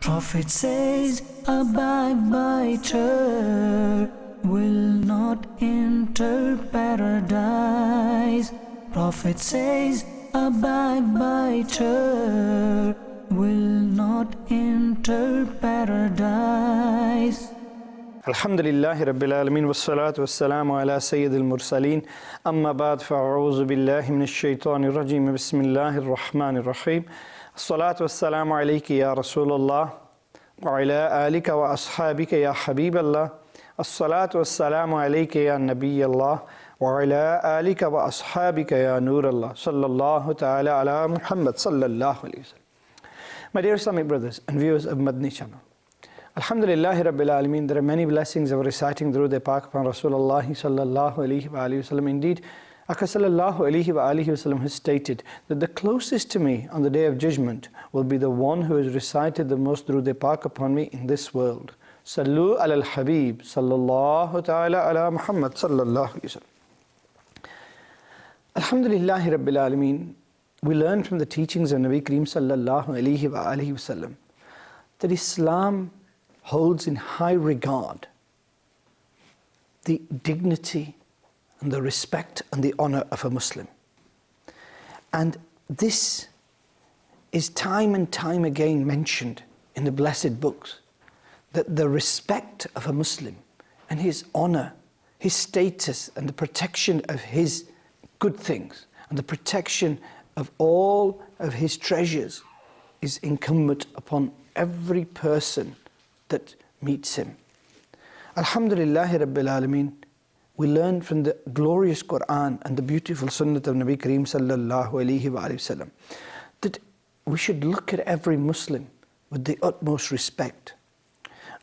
Prophet says a backbiter will not enter paradise. Prophet says a backbiter will not enter paradise. Alhamdulillahi Rabbil Alameen wassalatu wassalamu ala Sayyidil Mursaleen amma ba'd fa'a'udhu billahi minash shaitanir rajim bismillahir rahmanir rahim as-salatu wassalamu alayki ya Rasulullah wa ala alika wa ashabika ya Habiballah as-salatu wassalamu alayki ya Nabiyallah wa ala alika wa ashabika ya Nurallah sallallahu ta'ala ala Muhammad sallallahu alayhi wa sallam. My dear Islamic brothers and viewers of Madani Channel, Alhamdulillahi Rabbil Alameen, there are many blessings of reciting Durood Pak upon Rasulullah sallallahu alayhi wa sallam. Indeed, Aka sallallahu alayhi wa sallam has stated that the closest to me on the Day of Judgment will be the one who has recited the most Durood Pak upon me in this world. Sallu ala al-Habib sallallahu ta'ala ala Muhammad sallallahu alayhi wa sallam. Alhamdulillahi Rabbil Alameen, we learn from the teachings of Nabi Kareem sallallahu alayhi wa sallam that Islam holds in high regard the dignity and the respect and the honor of a Muslim. And this is time and time again mentioned in the blessed books, that the respect of a Muslim and his honor, his status and the protection of his good things and the protection of all of his treasures is incumbent upon every person that meets him. Alhamdulillahi Rabbil Alameen, we learn from the glorious Quran and the beautiful Sunnah of Nabi Kareem sallallahu alayhi wa sallam that we should look at every Muslim with the utmost respect,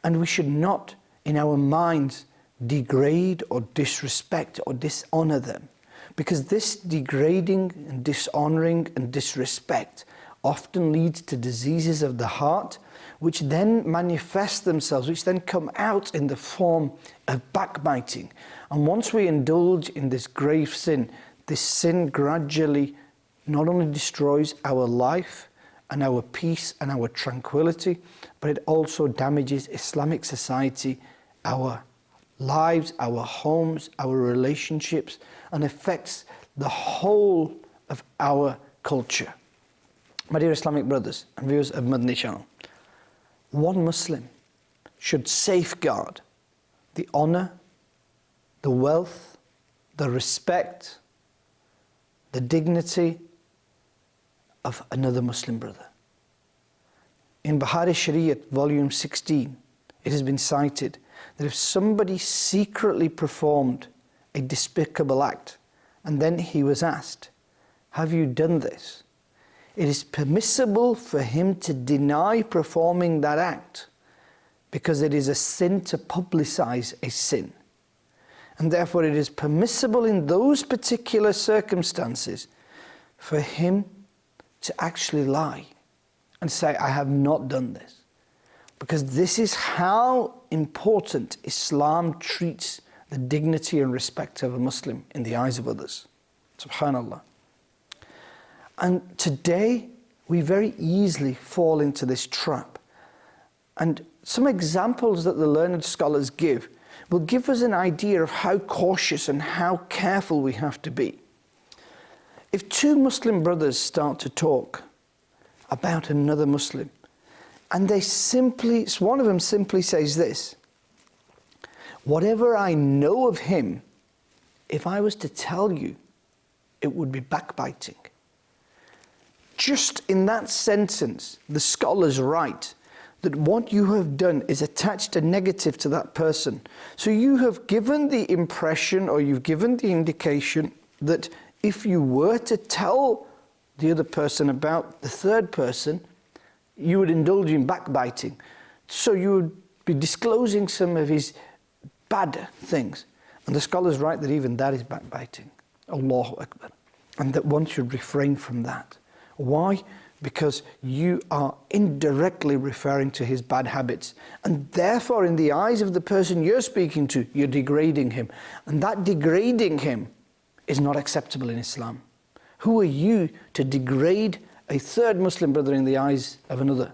and we should not in our minds degrade or disrespect or dishonor them, because this degrading and dishonoring and disrespect often leads to diseases of the heart, which then manifest themselves, which then come out in the form of backbiting. And once we indulge in this grave sin, this sin gradually not only destroys our life and our peace and our tranquility, but it also damages Islamic society, our lives, our homes, our relationships, and affects the whole of our culture. My dear Islamic brothers and viewers of Madani Channel, one Muslim should safeguard the honor, the wealth, the respect, the dignity of another Muslim brother. In Bahari-Shariat, volume 16, it has been cited that if somebody secretly performed a despicable act and then he was asked, "Have you done this?" it is permissible for him to deny performing that act, because it is a sin to publicize a sin. And therefore it is permissible in those particular circumstances for him to actually lie and say, "I have not done this." Because this is how important Islam treats the dignity and respect of a Muslim in the eyes of others. Subhanallah. And today, we very easily fall into this trap. And some examples that the learned scholars give will give us an idea of how cautious and how careful we have to be. If two Muslim brothers start to talk about another Muslim, and one of them simply says this: "Whatever I know of him, if I was to tell you, it would be backbiting." Just in that sentence, the scholars write that what you have done is attached a negative to that person. So you have given the impression, or you've given the indication, that if you were to tell the other person about the third person, you would indulge in backbiting. So you would be disclosing some of his bad things. And the scholars write that even that is backbiting. Allahu Akbar. And that one should refrain from that. Why? Because you are indirectly referring to his bad habits, and therefore in the eyes of the person you're speaking to, you're degrading him, and that degrading him is not acceptable in Islam. Who are you to degrade a third Muslim brother in the eyes of another?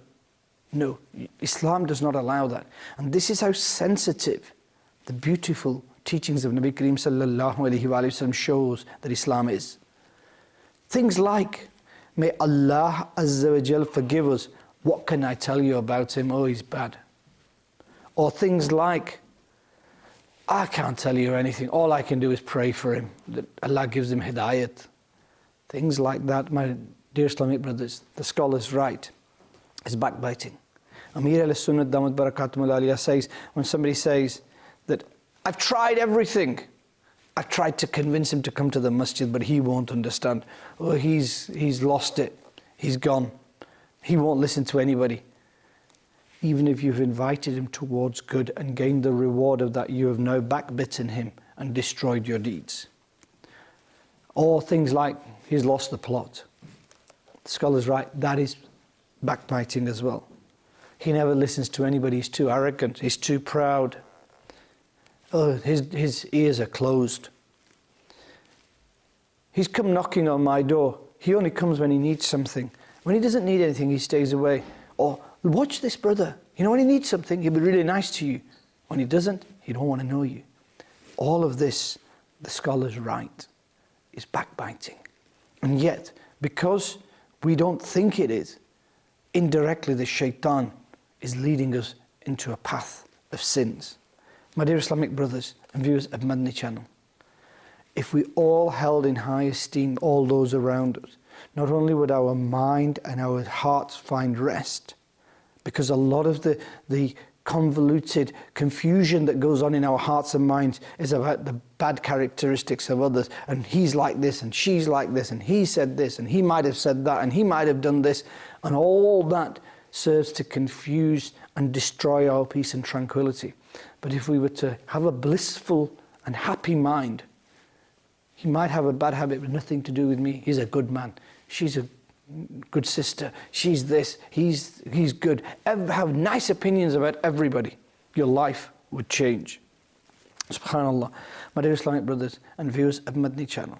No, Islam does not allow that. And this is how sensitive the beautiful teachings of Nabi Kareem sallallahu alayhi wa sallam shows that Islam is. Things like, may Allah Azza wa Jal forgive us, what can I tell you about him? Oh, he's bad. Or things like, I can't tell you anything, all I can do is pray for him, that Allah gives him hidayat. Things like that, my dear Islamic brothers, the scholars write, is backbiting. Amir al-Sunnah Damat Barakatum al-Aliyah says, when somebody says that, I've tried everything, I've tried to convince him to come to the masjid, but he won't understand. Oh, he's lost it, he's gone, he won't listen to anybody. Even if you've invited him towards good and gained the reward of that, you have now backbitten him and destroyed your deeds. Or things like, he's lost the plot. The scholars write, that is backbiting as well. He never listens to anybody, he's too arrogant, he's too proud. Oh, his ears are closed. He's come knocking on my door. He only comes when he needs something. When he doesn't need anything, he stays away. Or, watch this brother. You know, when he needs something, he'll be really nice to you. When he doesn't, he don't want to know you. All of this, the scholars write, is backbiting. And yet, because we don't think it is, indirectly the shaitan is leading us into a path of sins. My dear Islamic brothers and viewers of Madani Channel, if we all held in high esteem all those around us, not only would our mind and our hearts find rest, because a lot of the convoluted confusion that goes on in our hearts and minds is about the bad characteristics of others, and he's like this and she's like this and he said this and he might have said that and he might have done this, and all that serves to confuse and destroy our peace and tranquility. But if we were to have a blissful and happy mind, he might have a bad habit with nothing to do with me. He's a good man. She's a good sister. She's this. He's good. Have nice opinions about everybody. Your life would change. SubhanAllah. My dear Islamic brothers and viewers of Madani Channel,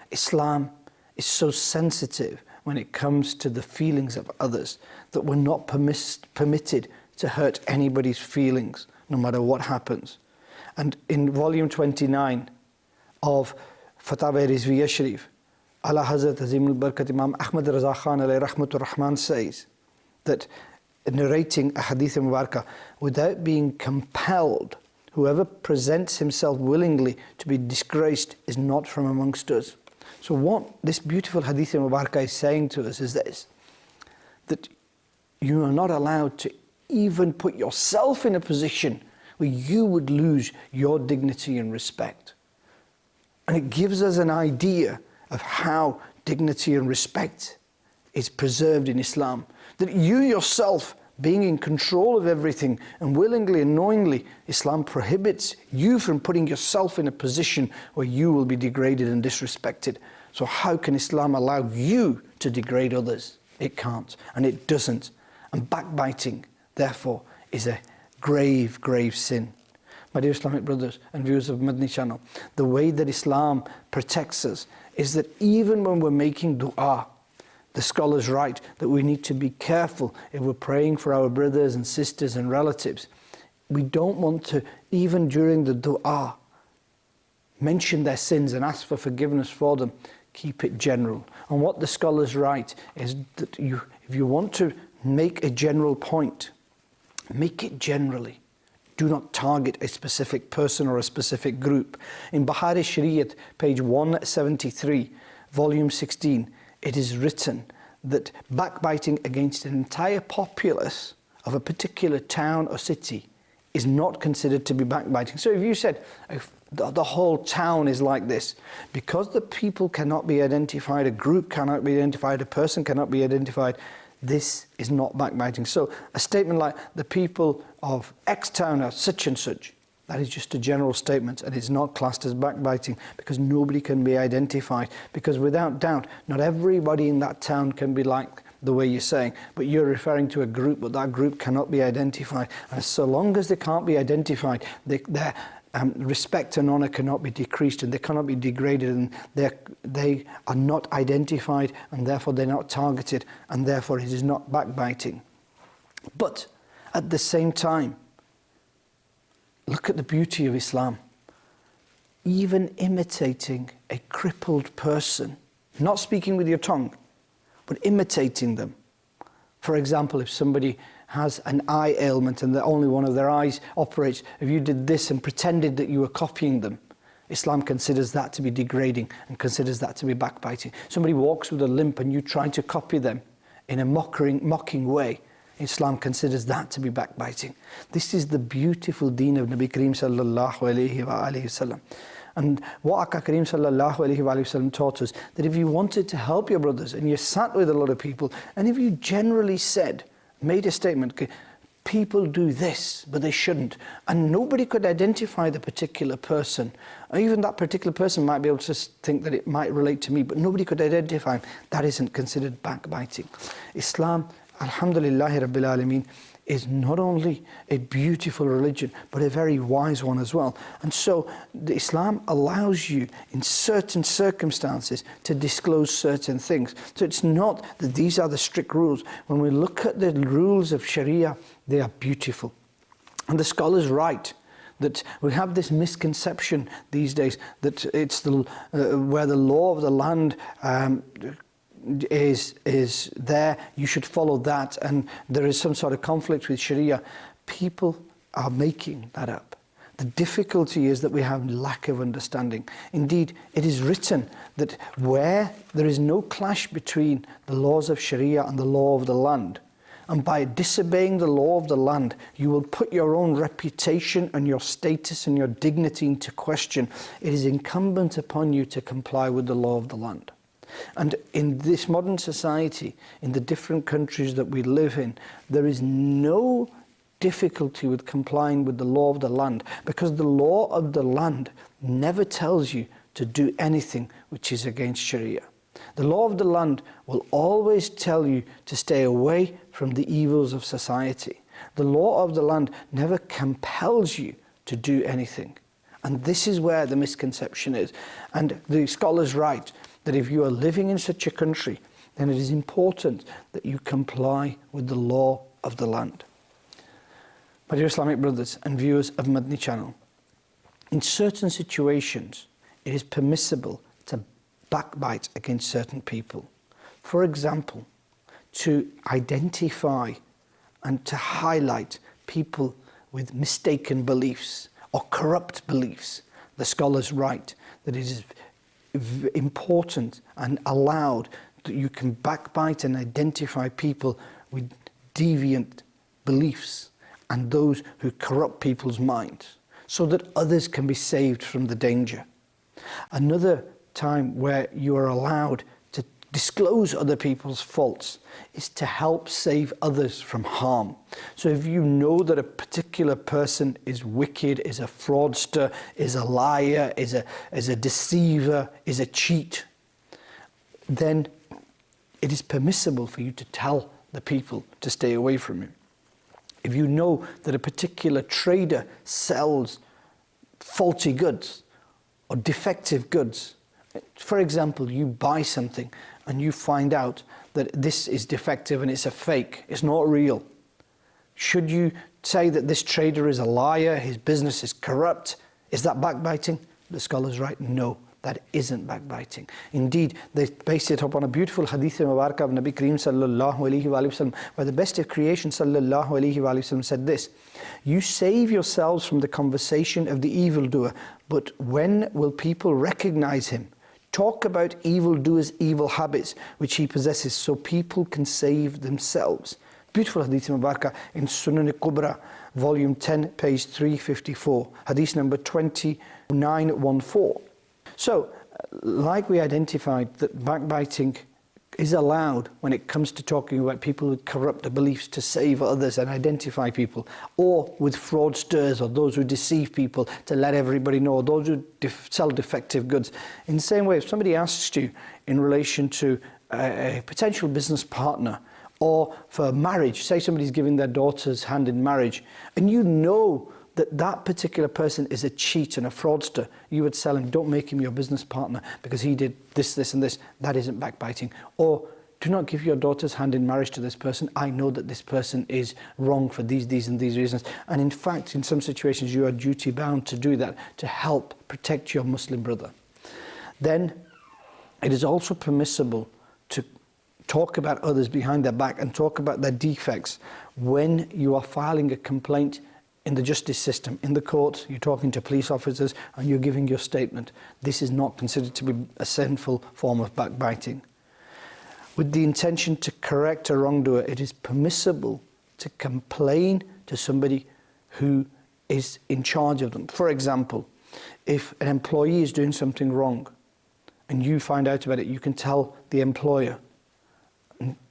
Islam is so sensitive when it comes to the feelings of others that we're not permitted to hurt anybody's feelings, no matter what happens. And in volume 29 of Fatawa Rizviya Sharif, Ala Hazrat Azimul Barkat Imam Ahmad Raza Khan alayhi rahmatur rahman says that, narrating a hadith mubarakah, without being compelled, whoever presents himself willingly to be disgraced is not from amongst us. So what this beautiful hadith mubarakah is saying to us is this, that you are not allowed to even put yourself in a position where you would lose your dignity and respect. And it gives us an idea of how dignity and respect is preserved in Islam. That you yourself, being in control of everything and willingly and knowingly, Islam prohibits you from putting yourself in a position where you will be degraded and disrespected. So how can Islam allow you to degrade others? It can't, and it doesn't. And backbiting, therefore, is a grave, grave sin. My dear Islamic brothers and viewers of Madani Channel, the way that Islam protects us is that even when we're making dua, the scholars write that we need to be careful if we're praying for our brothers and sisters and relatives. We don't want to, even during the dua, mention their sins and ask for forgiveness for them. Keep it general. And what the scholars write is that if you want to make a general point, make it generally. Do not target a specific person or a specific group. In Bahari Shariat, page 173, volume 16, it is written that backbiting against an entire populace of a particular town or city is not considered to be backbiting. So if you said the whole town is like this, because the people cannot be identified, a group cannot be identified, a person cannot be identified, this is not backbiting. So a statement like the people of X town are such and such, that is just a general statement, and it's not classed as backbiting because nobody can be identified. Because without doubt, not everybody in that town can be like the way you're saying, but you're referring to a group, but that group cannot be identified. And so long as they can't be identified, their respect and honor cannot be decreased, and they cannot be degraded, and they are not identified, and therefore they're not targeted, and therefore it is not backbiting. But at the same time, look at the beauty of Islam. Even imitating a crippled person, not speaking with your tongue, but imitating them. For example, if somebody has an eye ailment and only one of their eyes operates, if you did this and pretended that you were copying them, Islam considers that to be degrading and considers that to be backbiting. Somebody walks with a limp and you try to copy them in a mocking way, Islam considers that to be backbiting. This is the beautiful deen of Nabi Kareem sallallahu alayhi wa alayhi wasallam. And what Aka Kareem sallallahu alayhi wa sallam taught us, that if you wanted to help your brothers and you sat with a lot of people, and if you generally made a statement, people do this, but they shouldn't, and nobody could identify the particular person, or even that particular person might be able to think that it might relate to me, but nobody could identify him, that isn't considered backbiting. Islam, alhamdulillahi rabbil alameen, is not only a beautiful religion, but a very wise one as well. And so Islam allows you in certain circumstances to disclose certain things. So it's not that these are the strict rules. When we look at the rules of Sharia, they are beautiful. And the scholars write that we have this misconception these days that it's where the law of the land is there, you should follow that, and there is some sort of conflict with Sharia. People are making that up. The difficulty is that we have lack of understanding. Indeed, it is written that where there is no clash between the laws of Sharia and the law of the land, and by disobeying the law of the land, you will put your own reputation and your status and your dignity into question. It is incumbent upon you to comply with the law of the land. And in this modern society, in the different countries that we live in, there is no difficulty with complying with the law of the land, because the law of the land never tells you to do anything which is against Sharia. The law of the land will always tell you to stay away from the evils of society. The law of the land never compels you to do anything. And this is where the misconception is. And the scholars write that if you are living in such a country, then it is important that you comply with the law of the land. My dear Islamic brothers and viewers of Madani Channel, in certain situations, it is permissible to backbite against certain people. For example, to identify and to highlight people with mistaken beliefs or corrupt beliefs. The scholars write that it is important and allowed that you can backbite and identify people with deviant beliefs and those who corrupt people's minds, so that others can be saved from the danger. Another time where you are allowed to disclose other people's faults is to help save others from harm. So if you know that a particular person is wicked, is a fraudster, is a liar, is a deceiver, is a cheat, then it is permissible for you to tell the people to stay away from him. If you know that a particular trader sells faulty goods or defective goods, for example, you buy something and you find out that this is defective and it's a fake, it's not real. Should you say that this trader is a liar, his business is corrupt? Is that backbiting? The scholars write, no, that isn't backbiting. Indeed, they base it upon a beautiful hadith mubarakah of Nabi Kareem sallallahu alayhi wa sallam, where the best of creation sallallahu alayhi wa sallam said this: you save yourselves from the conversation of the evildoer, but when will people recognize him? Talk about evildoers' evil habits which he possesses, so people can save themselves. Beautiful hadith mubarakah in Sunnah Kubra, volume 10, page 354, hadith number 2914. So, like we identified that backbiting is allowed when it comes to talking about people with corrupt beliefs to save others and identify people, or with fraudsters or those who deceive people to let everybody know, or those who sell defective goods. In the same way, if somebody asks you in relation to a potential business partner, or for marriage, say somebody's giving their daughter's hand in marriage, and you know that that particular person is a cheat and a fraudster, you would tell him, don't make him your business partner because he did this, this and this. That isn't backbiting. Or do not give your daughter's hand in marriage to this person. I know that this person is wrong for these and these reasons. And in fact, in some situations, you are duty bound to do that, to help protect your Muslim brother. Then it is also permissible to talk about others behind their back and talk about their defects when you are filing a complaint in the justice system, in the court. You're talking to police officers and you're giving your statement. This is not considered to be a sinful form of backbiting. With the intention to correct a wrongdoer, it is permissible to complain to somebody who is in charge of them. For example, if an employee is doing something wrong and you find out about it, you can tell the employer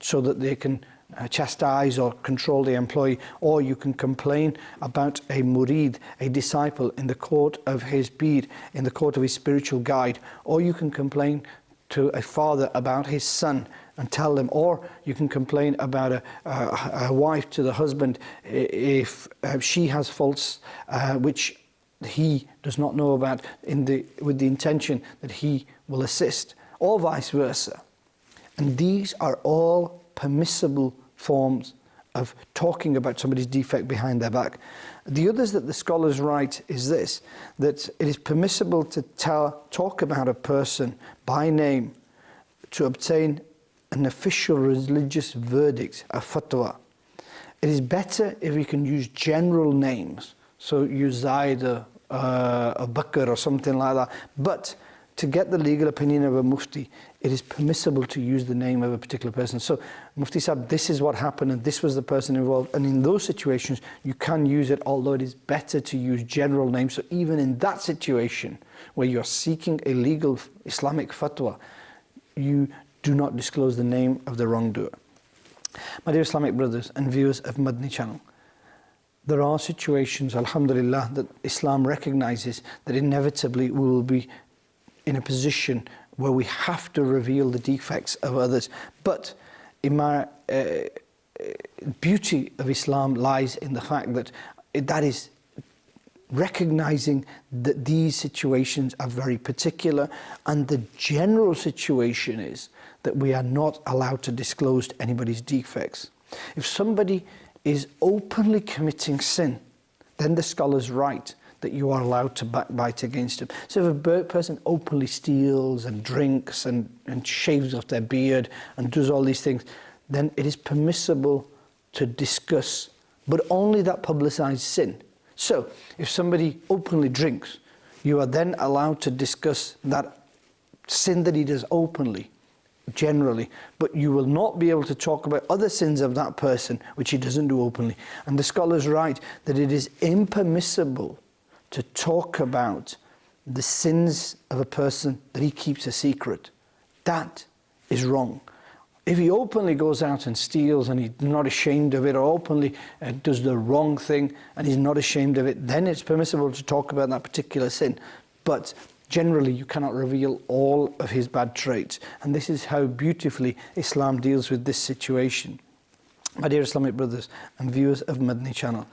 so that they can chastise or control the employee, or you can complain about a murid, a disciple, in the court of his beed, in the court of his spiritual guide, or you can complain to a father about his son and tell them, or you can complain about a wife to the husband if she has faults which he does not know about, with the intention that he will assist, or vice versa. And these are all permissible forms of talking about somebody's defect behind their back. The others that the scholars write is this, that it is permissible to talk about a person by name to obtain an official religious verdict, a fatwa. It is better if you can use general names, so use Zaid or Bakr or something like that, but to get the legal opinion of a mufti, it is permissible to use the name of a particular person. So, Mufti Sahib, this is what happened and this was the person involved. And in those situations, you can use it, although it is better to use general names. So even in that situation, where you're seeking a legal Islamic fatwa, you do not disclose the name of the wrongdoer. My dear Islamic brothers and viewers of Madani Channel, there are situations, alhamdulillah, that Islam recognizes that inevitably we will be in a position where we have to reveal the defects of others. But beauty of Islam lies in the fact that that is recognizing that these situations are very particular, and the general situation is that we are not allowed to disclose anybody's defects. If somebody is openly committing sin, then the scholars write that you are allowed to backbite against him. So if a person openly steals and drinks and shaves off their beard and does all these things, then it is permissible to discuss, but only that publicized sin. So if somebody openly drinks, you are then allowed to discuss that sin that he does openly, generally, but you will not be able to talk about other sins of that person which he doesn't do openly. And the scholars write that it is impermissible to talk about the sins of a person that he keeps a secret. That is wrong. If he openly goes out and steals and he's not ashamed of it, or openly does the wrong thing and he's not ashamed of it, then it's permissible to talk about that particular sin. But generally, you cannot reveal all of his bad traits. And this is how beautifully Islam deals with this situation. My dear Islamic brothers and viewers of Madani Channel,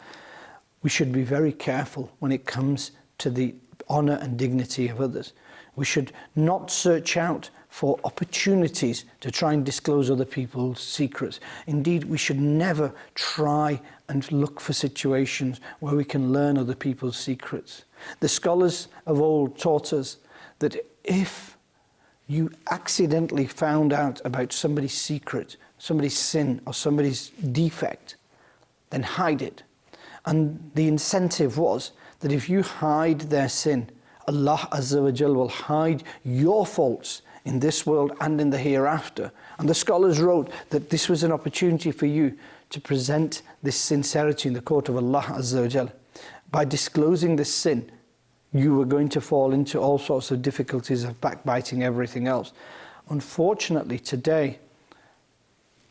we should be very careful when it comes to the honour and dignity of others. We should not search out for opportunities to try and disclose other people's secrets. Indeed, we should never try and look for situations where we can learn other people's secrets. The scholars of old taught us that if you accidentally found out about somebody's secret, somebody's sin or somebody's defect, then hide it. And the incentive was that if you hide their sin, Allah Azza wa Jal will hide your faults in this world and in the hereafter. And the scholars wrote that this was an opportunity for you to present this sincerity in the court of Allah Azza wa Jal. By disclosing this sin, you were going to fall into all sorts of difficulties of backbiting, everything else. Unfortunately, today,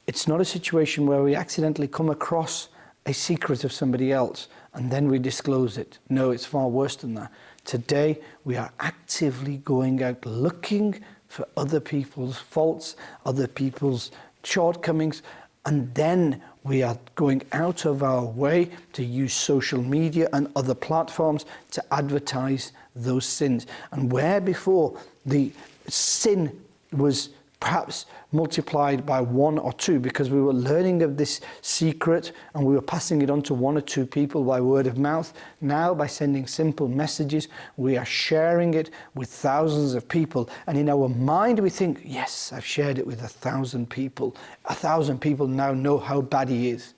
it's not a situation where we accidentally come across a secret of somebody else and then we disclose it. No, it's far worse than that. Today, we are actively going out looking for other people's faults, other people's shortcomings, and then we are going out of our way to use social media and other platforms to advertise those sins. And where before the sin was perhaps multiplied by 1 or 2, because we were learning of this secret and we were passing it on to 1 or 2 people by word of mouth. Now, by sending simple messages, we are sharing it with thousands of people. And in our mind, we think, yes, I've shared it with 1,000 people. 1,000 people now know how bad he is.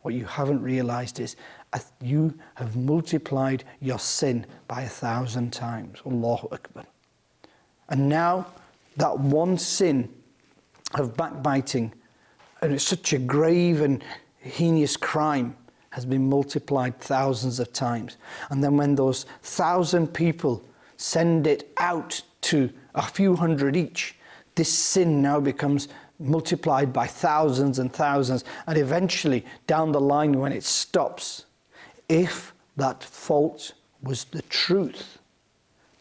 What you haven't realized is you have multiplied your sin by 1,000 times. Allahu Akbar. And now, that one sin of backbiting, and it's such a grave and heinous crime, has been multiplied thousands of times. And then when those 1,000 people send it out to a few hundred each, this sin now becomes multiplied by thousands and thousands, and eventually down the line when it stops, if that fault was the truth,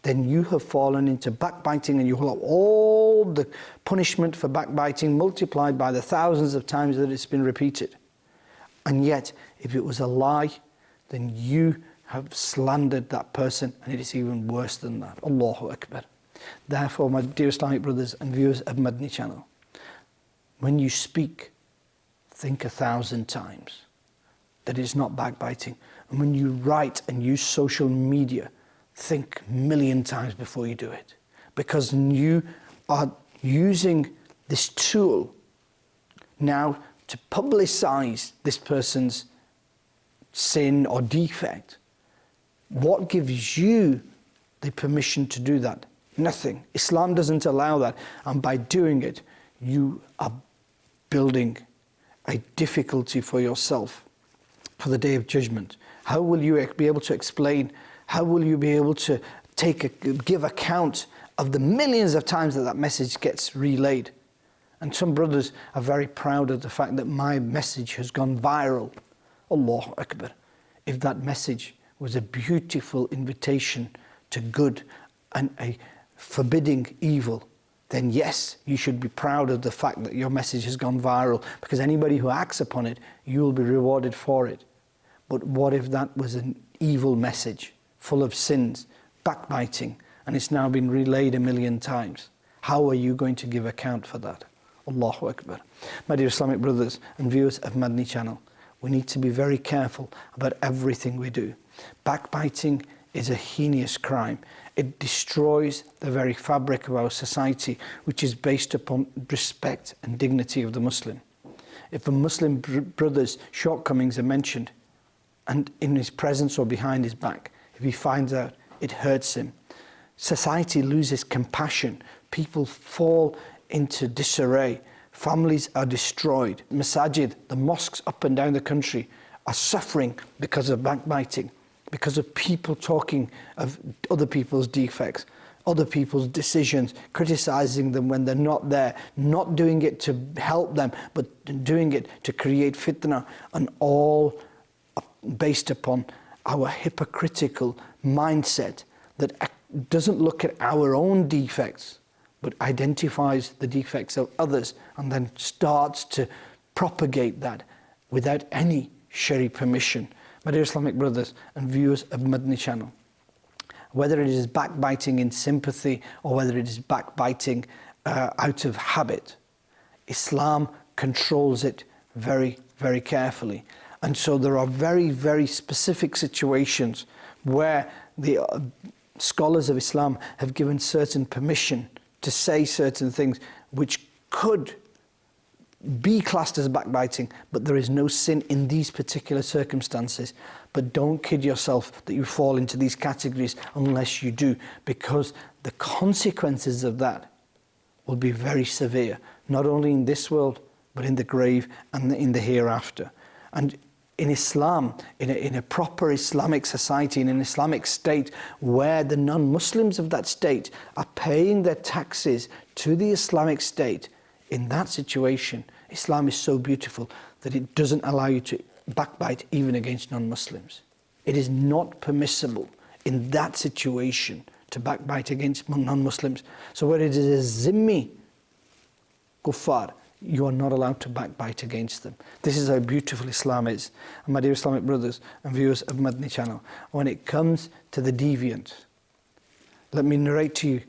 then you have fallen into backbiting, and you will have all the punishment for backbiting multiplied by the thousands of times that it's been repeated. And yet, if it was a lie, then you have slandered that person, and it is even worse than that. Allahu Akbar. Therefore, my dear Islamic brothers and viewers of Madani Channel, when you speak, think 1,000 times that it's not backbiting. And when you write and use social media, think 1,000,000 times before you do it, because you are using this tool now to publicize this person's sin or defect. What gives you the permission to do that? Nothing. Islam doesn't allow that, and by doing it, you are building a difficulty for yourself for the Day of Judgment. How will you be able to explain? How will you be able to give account of the millions of times that message gets relayed? And some brothers are very proud of the fact that my message has gone viral. Allahu Akbar. If that message was a beautiful invitation to good and a forbidding evil, then yes, you should be proud of the fact that your message has gone viral, because anybody who acts upon it, you will be rewarded for it. But what if that was an evil message, full of sins, backbiting, and it's now been relayed 1,000,000 times? How are you going to give account for that? Allahu Akbar. My dear Islamic brothers and viewers of Madani Channel, we need to be very careful about everything we do. Backbiting is a heinous crime. It destroys the very fabric of our society, which is based upon respect and dignity of the Muslim. If a Muslim brother's shortcomings are mentioned, and in his presence or behind his back, if he finds out, it hurts him. Society loses compassion. People fall into disarray. Families are destroyed. Masajid, the mosques up and down the country, are suffering because of backbiting, because of people talking of other people's defects, other people's decisions, criticizing them when they're not there, not doing it to help them, but doing it to create fitna, and all based upon our hypocritical mindset that doesn't look at our own defects, but identifies the defects of others and then starts to propagate that without any Shari permission. My dear Islamic brothers and viewers of Madani Channel, whether it is backbiting in sympathy or whether it is backbiting out of habit, Islam controls it very, very carefully. And so there are very, very specific situations where the scholars of Islam have given certain permission to say certain things which could be classed as backbiting, but there is no sin in these particular circumstances. But don't kid yourself that you fall into these categories unless you do, because the consequences of that will be very severe, not only in this world, but in the grave and in the hereafter. And in Islam, in a proper Islamic society, in an Islamic state where the non-Muslims of that state are paying their taxes to the Islamic state, in that situation, Islam is so beautiful that it doesn't allow you to backbite even against non-Muslims. It is not permissible in that situation to backbite against non-Muslims. So where it is a zimmi kuffar, you are not allowed to backbite against them. This is how beautiful Islam is. And my dear Islamic brothers and viewers of Madani Channel, when it comes to the deviant, let me narrate to you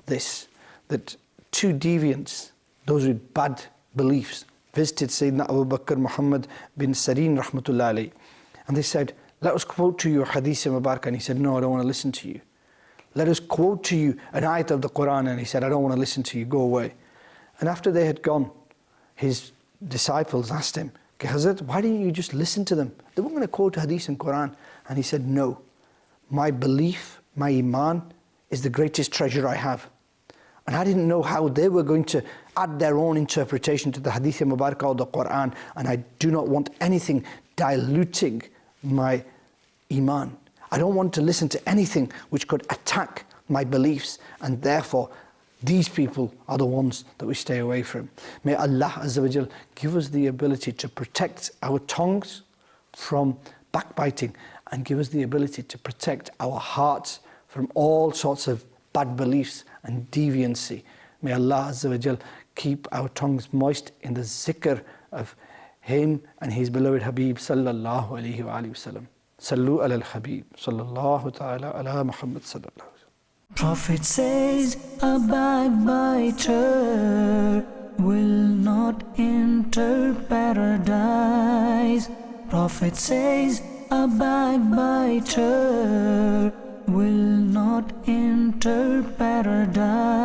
this, that two deviants those with bad beliefs, visited Sayyidina Abu Bakr Muhammad bin Sareen rahmatullah alayhi, and they said, let us quote to you a hadith Mubarak, and he said, no, I don't want to listen to you. Let us quote to you an ayat of the Quran, and he said, I don't want to listen to you, go away. And after they had gone, his disciples asked him, okay, Hazrat, why didn't you just listen to them? They weren't going to quote hadith and Quran. And he said, no, my belief, my iman is the greatest treasure I have. And I didn't know how they were going to add their own interpretation to the hadith Mubarak or the Quran, and I do not want anything diluting my iman. I don't want to listen to anything which could attack my beliefs, and therefore these people are the ones that we stay away from. May Allah Azza wa Jal give us the ability to protect our tongues from backbiting, and give us the ability to protect our hearts from all sorts of bad beliefs and deviancy. May Allah Azza wa Jal keep our tongues moist in the zikr of Him and His beloved Habib sallallahu alayhi wa alihi wa sallam. Sallu ala al-Habib sallallahu ta'ala ala Muhammad sallallahu. Prophet says a backbiter will not enter paradise. Prophet says a backbiter will not enter paradise.